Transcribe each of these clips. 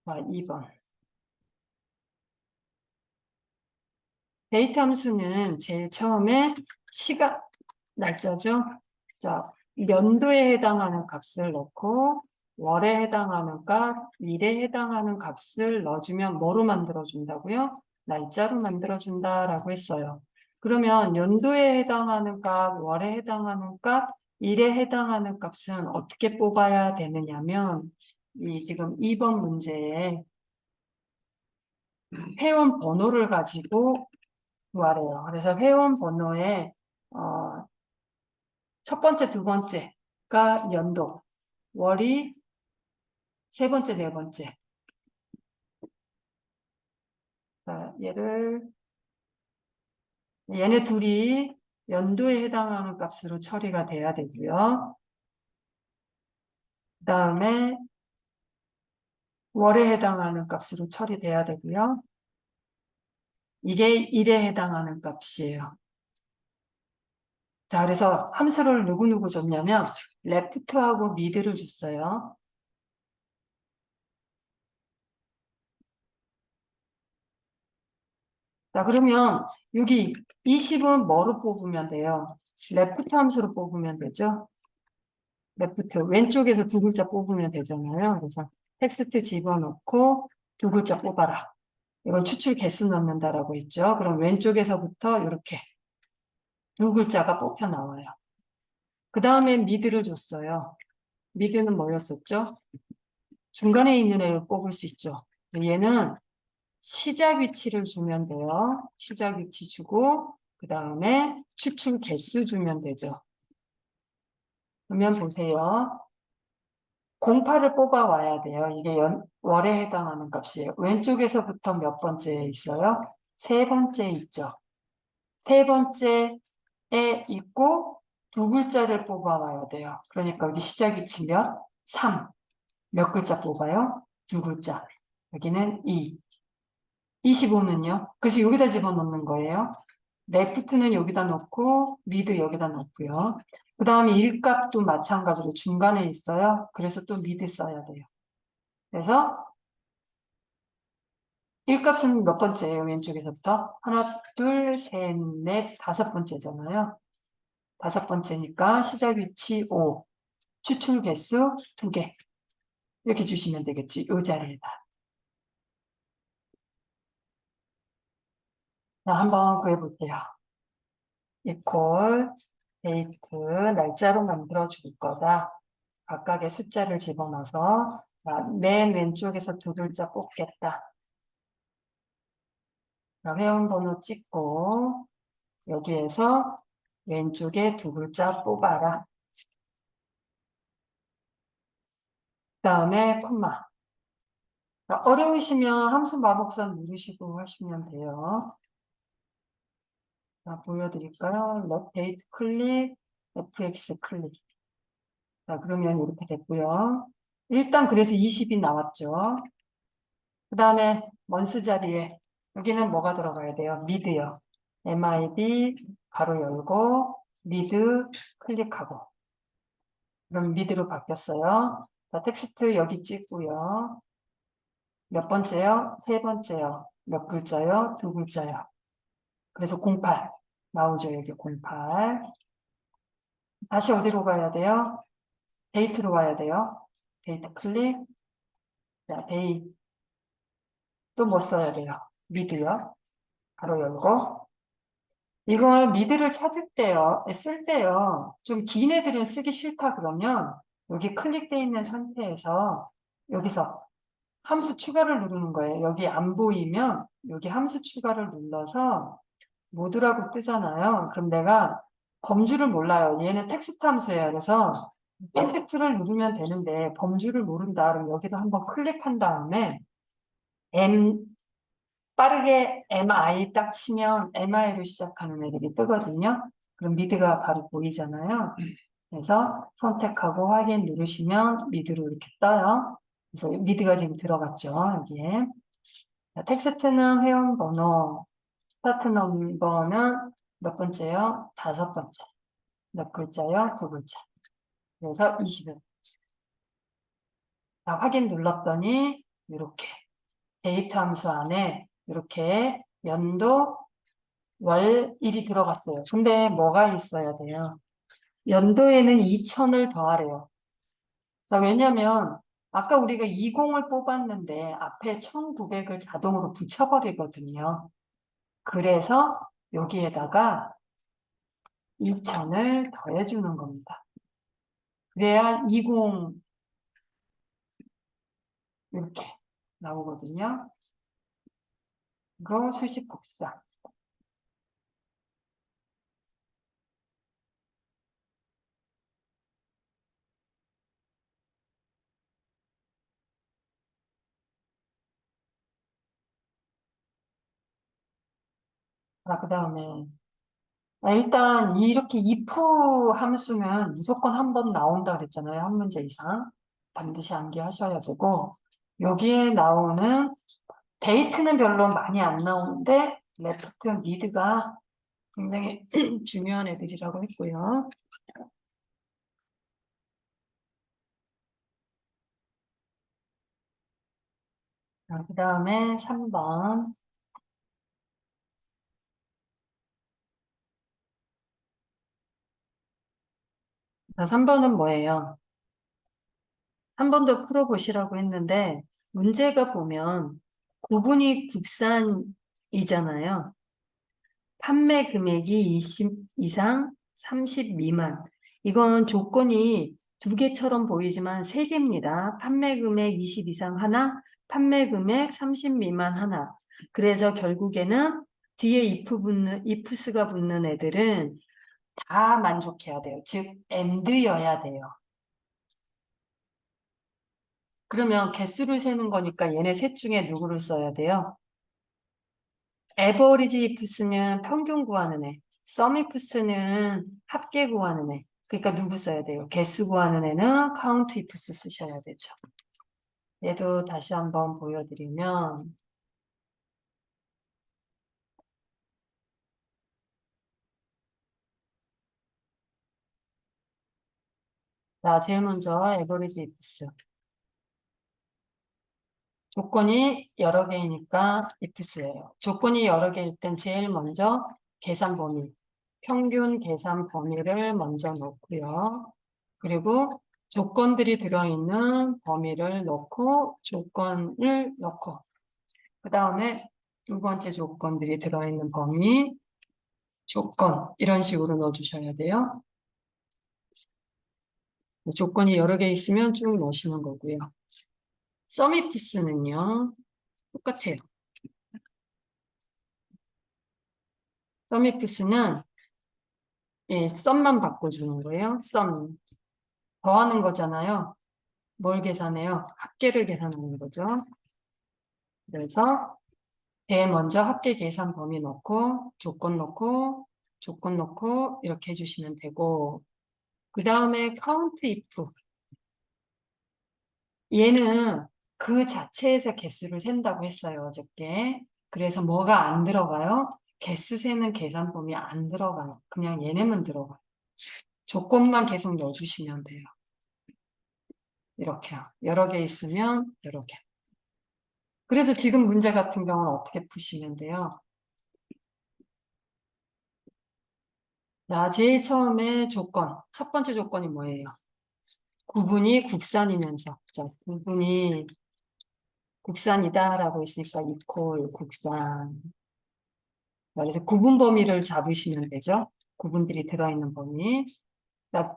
자, 2번. 데이터 함수는 제일 처음에 시간, 날짜죠. 자, 연도에 해당하는 값을 넣고 월에 해당하는 값, 일에 해당하는 값을 넣어주면 뭐로 만들어준다고요? 날짜로 만들어준다라고 했어요. 그러면 연도에 해당하는 값, 월에 해당하는 값, 일에 해당하는 값은 어떻게 뽑아야 되느냐면 이 지금 2번 문제에 회원 번호를 가지고 구하래요. 그래서 회원 번호에 첫 번째, 두 번째가 연도, 월이 세 번째, 네 번째. 자, 얘네 둘이 연도에 해당하는 값으로 처리가 돼야 되고요. 그 다음에 월에 해당하는 값으로 처리돼야 되고요. 이게 일에 해당하는 값이에요. 자, 그래서 함수를 누구누구 줬냐면 레프트하고 미드를 줬어요. 자, 그러면 여기 20은 뭐로 뽑으면 돼요? 레프트 함수로 뽑으면 되죠? 레프트, 왼쪽에서 두 글자 뽑으면 되잖아요. 그래서 텍스트 집어넣고 두 글자 뽑아라. 이건 추출 개수 넣는다라고 했죠. 그럼 왼쪽에서부터 이렇게 두 글자가 뽑혀 나와요. 그 다음에 미드를 줬어요. 미드는 뭐였었죠? 중간에 있는 애를 뽑을 수 있죠. 얘는 시작 위치를 주면 돼요. 시작 위치 주고 그 다음에 추출 개수 주면 되죠. 그러면 보세요. 08을 뽑아 와야 돼요. 이게 월에 해당하는 값이에요. 왼쪽에서부터 몇 번째에 있어요? 세 번째 있죠. 세 번째에 있고 두 글자를 뽑아 와야 돼요. 그러니까 여기 시작 위치면 3. 몇 글자 뽑아요? 두 글자. 여기는 2. 25는요? 그래서 여기다 집어넣는 거예요. 레프트는 여기다 넣고 미드 여기다 넣고요. 그 다음에 일값도 마찬가지로 중간에 있어요. 그래서 또 미드 써야 돼요. 그래서 일값은 몇 번째예요? 왼쪽에서부터 하나, 둘, 셋, 넷, 다섯 번째잖아요. 다섯 번째니까 시작 위치 5, 추출 개수 2개 이렇게 주시면 되겠지. 이 자리에다. 자, 한번 구해볼게요. 이퀄 데이트 날짜로 만들어 줄 거다. 각각의 숫자를 집어넣어서 맨 왼쪽에서 두 글자 뽑겠다. 회원 번호 찍고 여기에서 왼쪽에 두 글자 뽑아라. 그 다음에 콤마. 어려우시면 함수 마법사 누르시고 하시면 돼요. 자, 보여드릴까요? 데이트 클릭, fx 클릭. 자, 그러면 이렇게 됐고요. 일단 그래서 20이 나왔죠. 그 다음에 먼스 자리에 여기는 뭐가 들어가야 돼요? 미드요. mid 가로 열고 미드 클릭하고 그럼 미드로 바뀌었어요. 자, 텍스트 여기 찍고요. 몇 번째요? 세 번째요. 몇 글자요? 두 글자요. 그래서 08 나오죠. 여기 08. 다시 어디로 가야 돼요? 데이트로 와야 돼요. 데이트 클릭. 자, 또 뭐 써야 돼요? 미드요. 가로 열고. 이걸 미드를 찾을 때요, 쓸 때요, 좀 긴 애들은 쓰기 싫다 그러면 여기 클릭되어 있는 상태에서 여기서 함수 추가를 누르는 거예요. 여기 안 보이면 여기 함수 추가를 눌러서 모드라고 뜨잖아요. 그럼 내가 범주를 몰라요. 얘는 텍스트 함수예요. 그래서 텍스트를 누르면 되는데 범주를 모른다. 그럼 여기도 한번 클릭한 다음에 빠르게 MI 딱 치면 MI로 시작하는 애들이 뜨거든요. 그럼 미드가 바로 보이잖아요. 그래서 선택하고 확인 누르시면 미드로 이렇게 떠요. 그래서 미드가 지금 들어갔죠. 여기에. 자, 텍스트는 회원 번호, 스타트 넘버는 몇 번째요? 다섯 번째. 몇 글자요? 두 글자. 그래서 20일. 자, 확인 눌렀더니 이렇게 데이트 함수 안에 이렇게 연도, 월, 일이 들어갔어요. 근데 뭐가 있어야 돼요? 연도에는 2000을 더하래요. 자, 왜냐면 아까 우리가 20을 뽑았는데 앞에 1900을 자동으로 붙여버리거든요. 그래서 여기에다가 2000을 더해주는 겁니다. 그래야 20 이렇게 나오거든요. 이거 수식 복사. 자, 그 다음에 일단 이렇게 if 함수는 무조건 한 번 나온다 그랬잖아요. 한 문제 이상. 반드시 암기하셔야 되고 여기에 나오는 데이트는 별로 많이 안 나오는데 레프트, 미드가 굉장히 중요한 애들이라고 했고요. 그 다음에 3번. 자, 3번은 뭐예요? 3번도 풀어보시라고 했는데 문제가 보면 구분이 국산이잖아요. 판매 금액이 20 이상 30 미만. 이건 조건이 두 개처럼 보이지만 세 개입니다. 판매 금액 20 이상 하나, 판매 금액 30 미만 하나. 그래서 결국에는 뒤에 ifs가 붙는 애들은 다 만족해야 돼요. 즉, and여야 돼요. 그러면 개수를 세는 거니까 얘네 셋 중에 누구를 써야 돼요? 에버리지 ifs는 평균 구하는 애, 썸 ifs는 합계 구하는 애. 그러니까 누구 써야 돼요? 개수 구하는 애는 count ifs 쓰셔야 되죠. 얘도 다시 한번 보여드리면 자, 제일 먼저 에버리지 ifs. 조건이 여러 개이니까 ifs예요. 조건이 여러 개일 땐 제일 먼저 계산 범위, 평균 계산 범위를 먼저 놓고요. 그리고 조건들이 들어있는 범위를 넣고 조건을 넣고 그 다음에 두 번째 조건들이 들어있는 범위, 조건 이런 식으로 넣어주셔야 돼요. 조건이 여러 개 있으면 쭉 넣으시는 거고요. 서미프스는요. 똑같아요. 서미프스는 썸만 바꿔주는 거예요. 썸. 더하는 거잖아요. 뭘 계산해요? 합계를 계산하는 거죠. 그래서 제일 먼저 합계 계산 범위 넣고 조건 넣고 이렇게 해주시면 되고 그 다음에 count if 얘는 그 자체에서 개수를 센다고 했어요 어저께. 그래서 뭐가 안 들어가요? 개수 세는 계산 범위 안 들어가요. 그냥 얘네만 들어가요. 조건만 계속 넣어주시면 돼요. 이렇게요. 여러 개 있으면 여러 개. 그래서 지금 문제 같은 경우는 어떻게 푸시면 돼요? 자, 제일 처음에 조건. 첫 번째 조건이 뭐예요? 구분이 국산이면서. 자, 구분이 국산이다라고 있으니까 이퀄 국산. 그래서 구분 범위를 잡으시면 되죠. 구분들이 들어있는 범위. 자,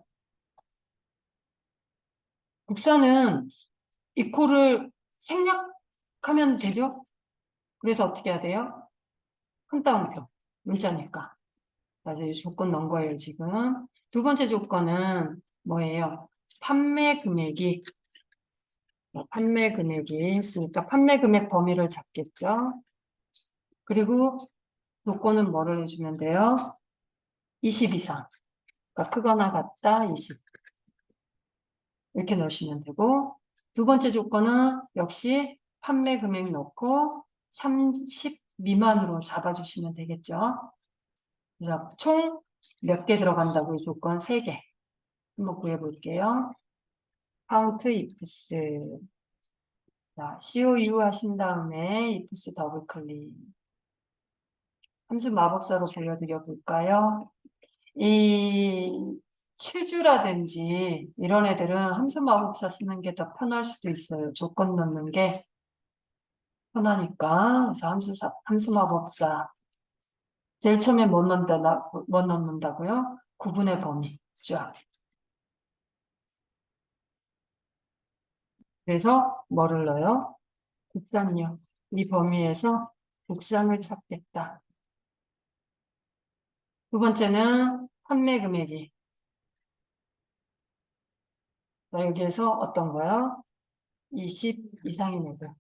국산은 이퀄을 생략하면 되죠. 그래서 어떻게 해야 돼요? 큰 따옴표. 문자니까. 그래서 이 조건 넣은 거예요, 지금. 두 번째 조건은 뭐예요? 판매 금액이 있으니까 판매 금액 범위를 잡겠죠. 그리고 조건은 뭐를 해주면 돼요? 20 이상. 그러니까 크거나 같다 20. 이렇게 넣으시면 되고 두 번째 조건은 역시 판매 금액 넣고 30 미만으로 잡아주시면 되겠죠. 그래서 총 몇 개 들어간다고 이 조건 3개. 한번 구해볼게요. count ifs 자, COU 하신 다음에 ifs 더블 클릭. 함수 마법사로 보여드려 볼까요? 이 슈즈라든지 이런 애들은 함수 마법사 쓰는 게 더 편할 수도 있어요. 조건 넣는 게 편하니까. 그래서 함수 마법사. 제일 처음에 뭐 넣는다고요? 구분의 범위. 쫙. 그래서 뭐를 넣어요? 국산요. 이 범위에서 국산을 찾겠다. 두 번째는 판매 금액이. 자, 여기에서 어떤 거요? 20 이상인 애들.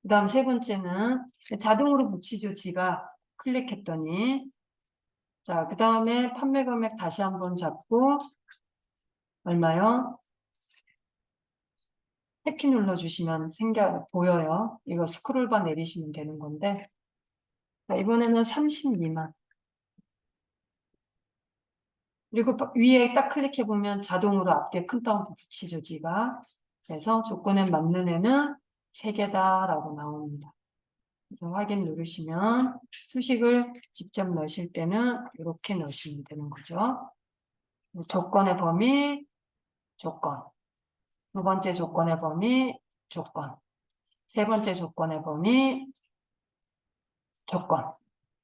그 다음 세 번째는 자동으로 붙이죠. 지가 클릭했더니. 자, 그 다음에 판매 금액 다시 한번 잡고 얼마요? 탭키 눌러주시면 보여요. 이거 스크롤바 내리시면 되는 건데 자, 이번에는 30 미만. 그리고 위에 딱 클릭해보면 자동으로 앞뒤에 큰 따옴표 붙이죠. 지가. 그래서 조건에 맞는 애는 3개다라고 나옵니다. 그래서 확인 누르시면 수식을 직접 넣으실 때는 이렇게 넣으시면 되는 거죠. 조건의 범위, 조건. 두 번째 조건의 범위, 조건. 세 번째 조건의 범위, 조건.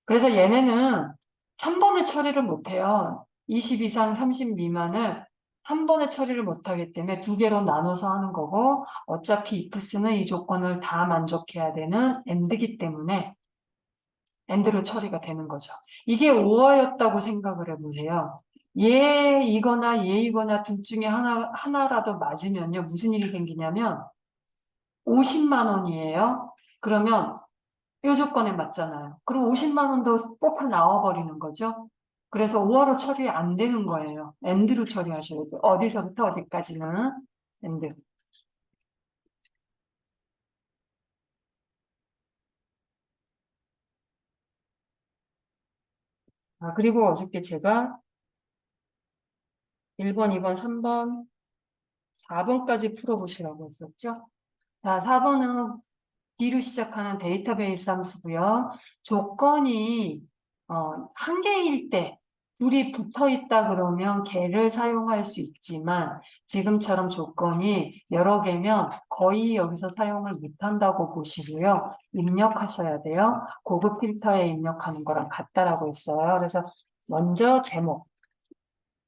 그래서 얘네는 한 번에 처리를 못해요. 20 이상 30 미만을 한 번에 처리를 못하기 때문에 두 개로 나눠서 하는 거고 어차피 ifs는 이 조건을 다 만족해야 되는 and이기 때문에 and로 처리가 되는 거죠. 이게 오어였다고 생각을 해보세요. 얘이거나 얘이거나 둘 중에 하나라도 맞으면요. 무슨 일이 생기냐면 50만 원이에요. 그러면 이 조건에 맞잖아요. 그럼 50만 원도 뽑혀 나와버리는 거죠. 그래서 5월로 처리 안 되는 거예요. 엔드로 처리하셔야 돼요. 어디서부터 어디까지는 엔드. 아, 그리고 어저께 제가 1번, 2번, 3번, 4번까지 풀어보시라고 했었죠. 자, 4번은 D로 시작하는 데이터베이스 함수고요. 조건이 한 개일 때 둘이 붙어 있다 그러면 걔를 사용할 수 있지만 지금처럼 조건이 여러 개면 거의 여기서 사용을 못한다고 보시고요. 입력하셔야 돼요. 고급 필터에 입력하는 거랑 같다라고 했어요. 그래서 먼저 제목,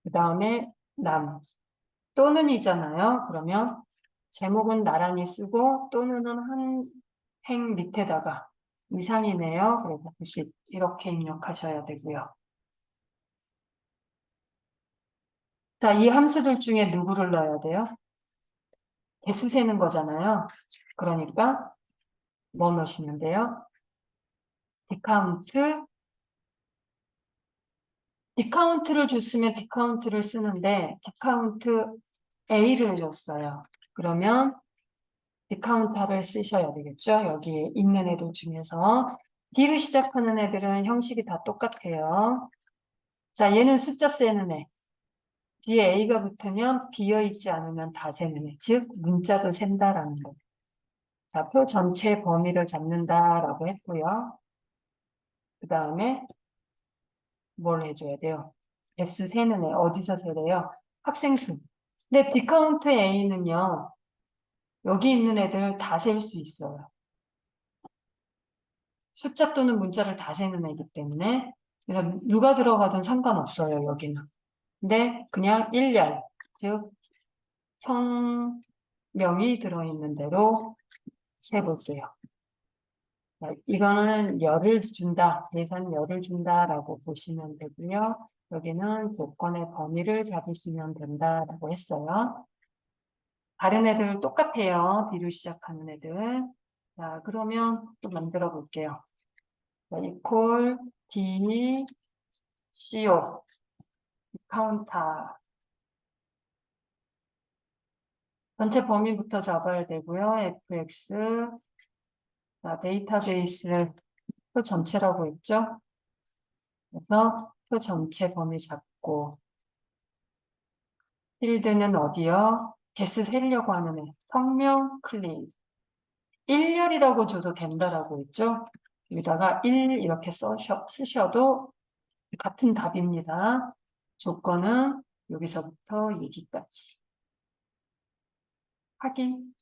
그 다음에 남, 또는이잖아요. 그러면 제목은 나란히 쓰고 또는은 한 행 밑에다가 이상이네요. 그래서 다시 이렇게 입력하셔야 되고요. 자, 이 함수들 중에 누구를 넣어야 돼요? 개수 세는 거잖아요. 그러니까 뭐 넣으시면 돼요? 디카운트. 디카운트를 줬으면 디카운트를 쓰는데 디카운트 A를 줬어요. 그러면 디카운터를 쓰셔야 되겠죠? 여기 있는 애들 중에서 D로 시작하는 애들은 형식이 다 똑같아요. 자, 얘는 숫자 세는 애. 뒤에 A가 붙으면 비어있지 않으면 다 세는 애. 즉, 문자도 센다라는 거. 자, 표 전체 범위를 잡는다라고 했고요. 그 다음에 뭘 해줘야 돼요? 개수 세는 애. 어디서 세래요? 학생 수. 근데 디카운트 A는요. 여기 있는 애들 다 셀 수 있어요. 숫자 또는 문자를 다 세는 애기 때문에 그래서 누가 들어가든 상관없어요. 여기는. 근데 그냥 일렬, 즉 성명이 들어있는 대로 세볼게요. 이거는 열을 준다, 계산 열을 준다라고 보시면 되고요. 여기는 조건의 범위를 잡으시면 된다라고 했어요. 다른 애들 똑같아요. D로 시작하는 애들. 자, 그러면 또 만들어 볼게요. 자, equal D, CO, 카운터. 전체 범위부터 잡아야 되고요. fx, 자, 데이터베이스를 표 전체라고 했죠. 그래서 표 전체 범위 잡고 필드는 어디요? 개수 세려고 하는 애. 성명 클릭. 1열이라고 줘도 된다라고 했죠. 여기다가 1 이렇게 쓰셔도 같은 답입니다. 조건은 여기서부터 여기까지. 확인.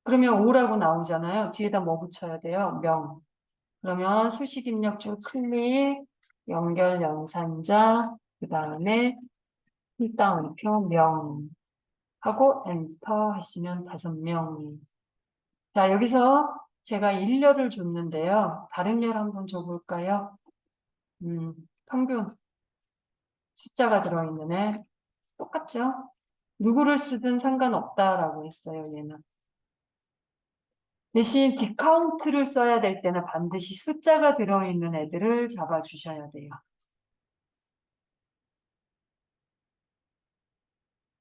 그러면 5라고 나오잖아요. 뒤에다 뭐 붙여야 돼요? 명. 그러면 수식 입력줄 클릭, 연결 연산자, 그 다음에 풀다운표 명 하고 엔터 하시면 5명. 자, 여기서 제가 1열을 줬는데요. 다른 열 한번 줘볼까요? 평균 숫자가 들어있는 애. 똑같죠? 누구를 쓰든 상관없다라고 했어요, 얘는. 대신 디카운트를 써야 될 때는 반드시 숫자가 들어있는 애들을 잡아주셔야 돼요.